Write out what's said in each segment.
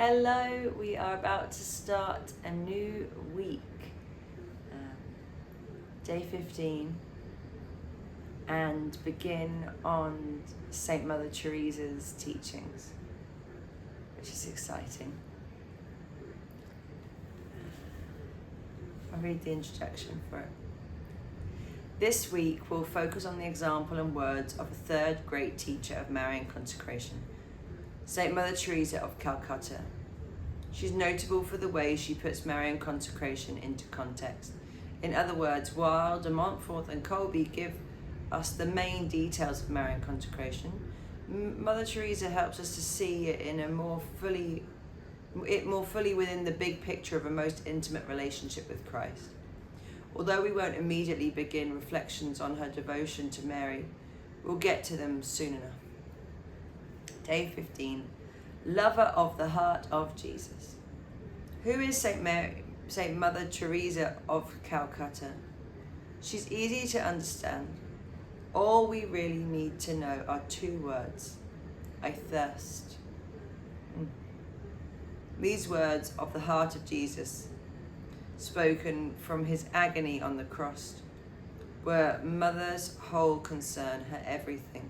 Hello, we are about to start a new week, day 15, and begin on St. Mother Teresa's teachings, which is exciting. I'll read the introduction for it. This week we'll focus on the example and words of a third great teacher of Marian consecration, St. Mother Teresa of Calcutta. She's notable for the way she puts Marian consecration into context. In other words, while de Montfort and Colby give us the main details of Marian consecration, Mother Teresa helps us to see it more fully within the big picture of a most intimate relationship with Christ. Although we won't immediately begin reflections on her devotion to Mary, we'll get to them soon enough. Day 15, Lover of the Heart of Jesus. Who is Saint Mother Teresa of Calcutta? She's easy to understand. All we really need to know are two words: I thirst. These words of the heart of Jesus, spoken from his agony on the cross, were Mother's whole concern, her everything.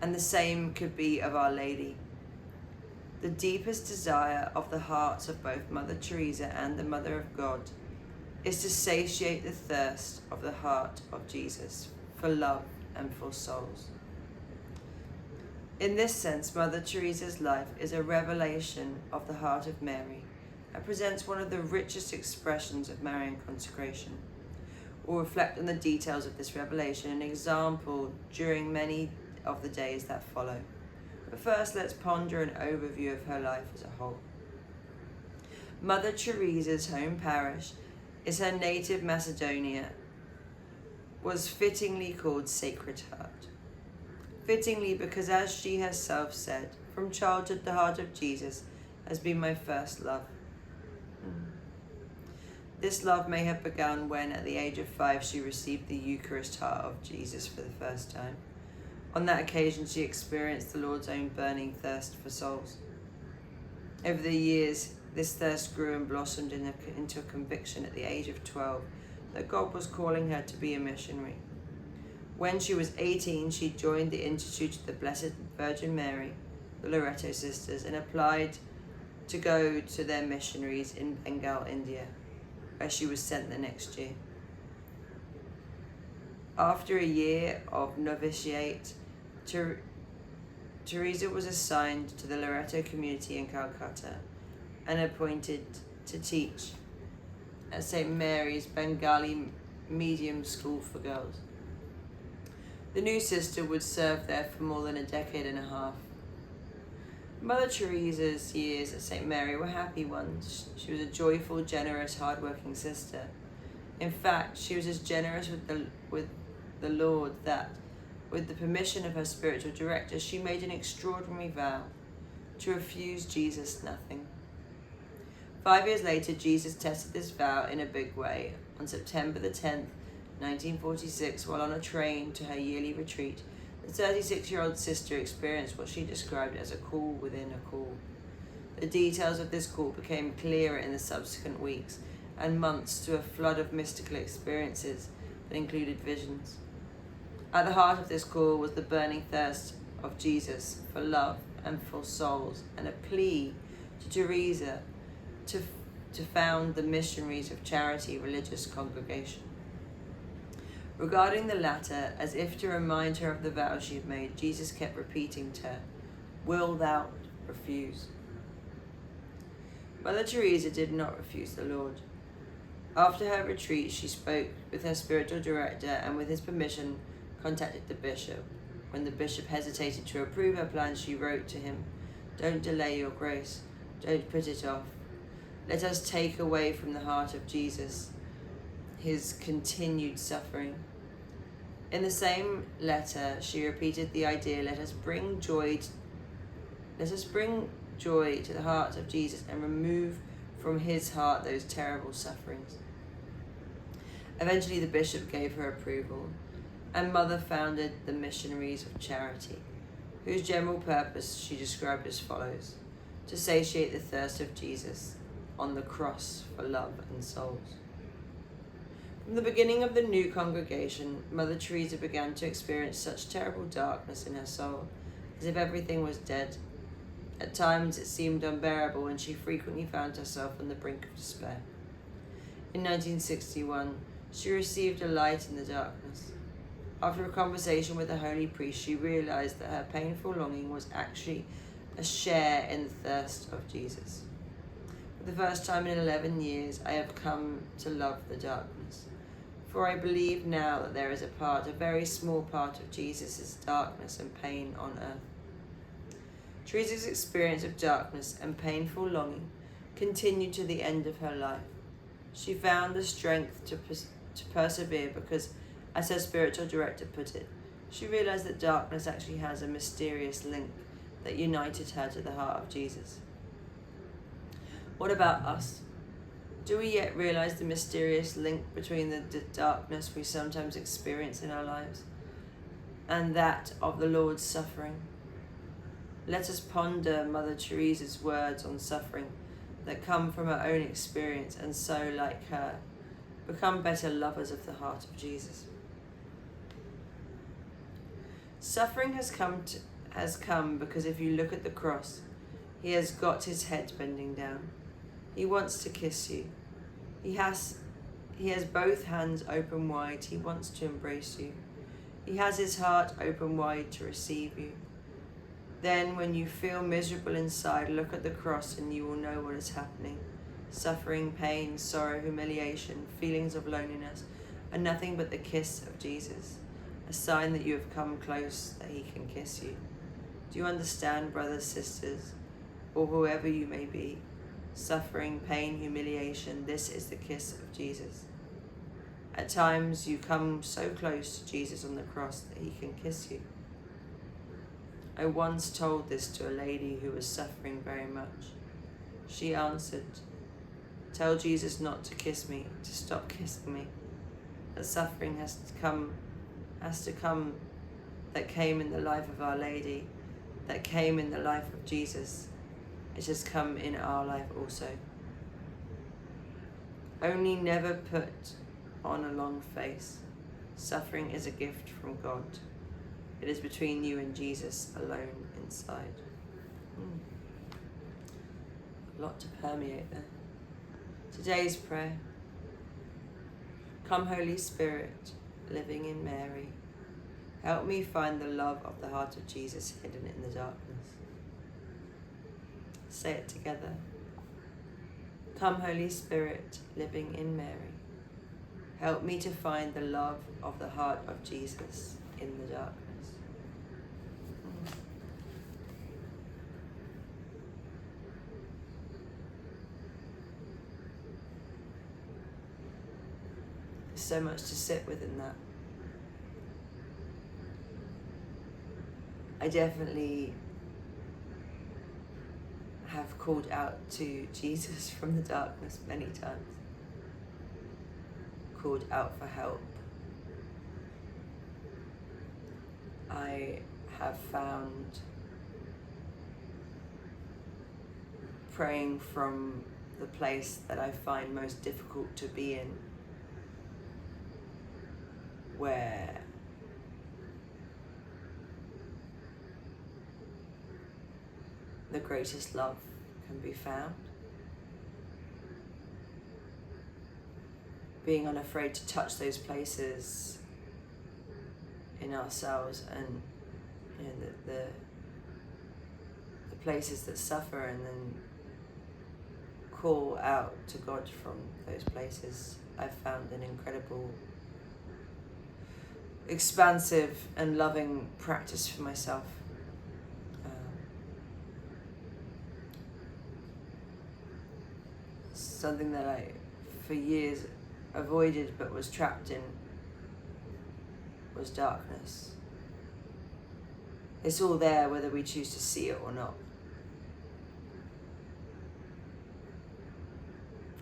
And the same could be of Our Lady. The deepest desire of the hearts of both Mother Teresa and the Mother of God is to satiate the thirst of the heart of Jesus for love and for souls. In this sense, Mother Teresa's life is a revelation of the heart of Mary and presents one of the richest expressions of Marian consecration. We'll reflect on the details of this revelation and example during many of the days that follow. But first, let's ponder an overview of her life as a whole. Mother Teresa's home parish is her native Macedonia, was fittingly called Sacred Heart. Fittingly because, as she herself said, from childhood the heart of Jesus has been my first love. This love may have begun when, at the age of 5, she received the Eucharist heart of Jesus for the first time. On that occasion, she experienced the Lord's own burning thirst for souls. Over the years, this thirst grew and blossomed into a conviction at the age of 12 that God was calling her to be a missionary. When she was 18, she joined the Institute of the Blessed Virgin Mary, the Loreto Sisters, and applied to go to their missionaries in Bengal, India, where she was sent the next year. After a year of novitiate, Teresa was assigned to the Loreto community in Calcutta and appointed to teach at St. Mary's Bengali Medium School for Girls. The new sister would serve there for more than a decade and a half. Mother Teresa's years at St. Mary were happy ones. She was a joyful, generous, hard-working sister. In fact, she was as generous with the Lord that, with the permission of her spiritual director, she made an extraordinary vow to refuse Jesus nothing. 5 years later, Jesus tested this vow in a big way. On September the 10th, 1946, while on a train to her yearly retreat, the 36-year-old sister experienced what she described as a call within a call. The details of this call became clearer in the subsequent weeks and months to a flood of mystical experiences that included visions. At the heart of this call was the burning thirst of Jesus for love and for souls, and a plea to Teresa to found the Missionaries of Charity religious congregation. Regarding the latter, as if to remind her of the vow she had made, Jesus kept repeating to her, "Will thou refuse?" Mother Teresa did not refuse the Lord. After her retreat, she spoke with her spiritual director and, with his permission, contacted the bishop. When the bishop hesitated to approve her plans, she wrote to him, "Don't delay your grace. Don't put it off. Let us take away from the heart of Jesus his continued suffering." In the same letter, she repeated the idea, let us bring joy to the heart of Jesus and remove from his heart those terrible sufferings. Eventually, the bishop gave her approval, and Mother founded the Missionaries of Charity, whose general purpose she described as follows: to satiate the thirst of Jesus on the cross for love and souls. From the beginning of the new congregation, Mother Teresa began to experience such terrible darkness in her soul, as if everything was dead. At times it seemed unbearable, and she frequently found herself on the brink of despair. In 1961, she received a light in the darkness. After a conversation with a holy priest, she realized that her painful longing was actually a share in the thirst of Jesus. For the first time in 11 years, I have come to love the darkness. For I believe now that there is a very small part of Jesus' darkness and pain on earth. Teresa's experience of darkness and painful longing continued to the end of her life. She found the strength to persevere because, as her spiritual director put it, she realized that darkness actually has a mysterious link that united her to the heart of Jesus. What about us? Do we yet realize the mysterious link between the darkness we sometimes experience in our lives and that of the Lord's suffering? Let us ponder Mother Teresa's words on suffering that come from her own experience, and so, like her, become better lovers of the heart of Jesus. Suffering has come because if you look at the cross, he has got his head bending down. He wants to kiss you. He has both hands open wide. He wants to embrace you. He has his heart open wide to receive you. Then when you feel miserable inside, look at the cross and you will know what is happening. Suffering, pain, sorrow, humiliation, feelings of loneliness are nothing but the kiss of Jesus, a sign that you have come close, that he can kiss you. Do you understand, brothers, sisters, or whoever you may be? Suffering, pain, humiliation, this is the kiss of Jesus. At times you come so close to Jesus on the cross that he can kiss you. I once told this to a lady who was suffering very much. She answered, "Tell Jesus not to kiss me, to stop kissing me. That suffering has to come, that came in the life of Our Lady, that came in the life of Jesus. It has come in our life also. Only never put on a long face. Suffering is a gift from God. It is between you and Jesus alone inside." A lot to permeate there. Today's prayer. Come, Holy Spirit, living in Mary. Help me find the love of the heart of Jesus hidden in the darkness. Say it together. Come, Holy Spirit, living in Mary. Help me to find the love of the heart of Jesus in the darkness. There's so much to sit with in that. I definitely have called out to Jesus from the darkness many times. Called out for help. I have found praying from the place that I find most difficult to be in, where the greatest love can be found. Being unafraid to touch those places in ourselves, and the places that suffer, and then call out to God from those places. I've found an incredible, expansive and loving practice for myself. Something that I, for years, avoided but was trapped in was darkness. It's all there whether we choose to see it or not.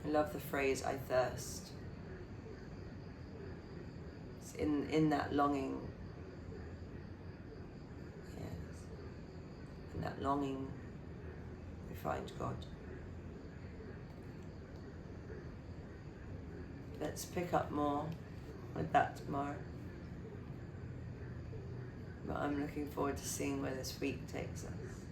I love the phrase, "I thirst." It's in that longing, yes, in that longing we find God. Let's pick up more with that tomorrow. But I'm looking forward to seeing where this week takes us.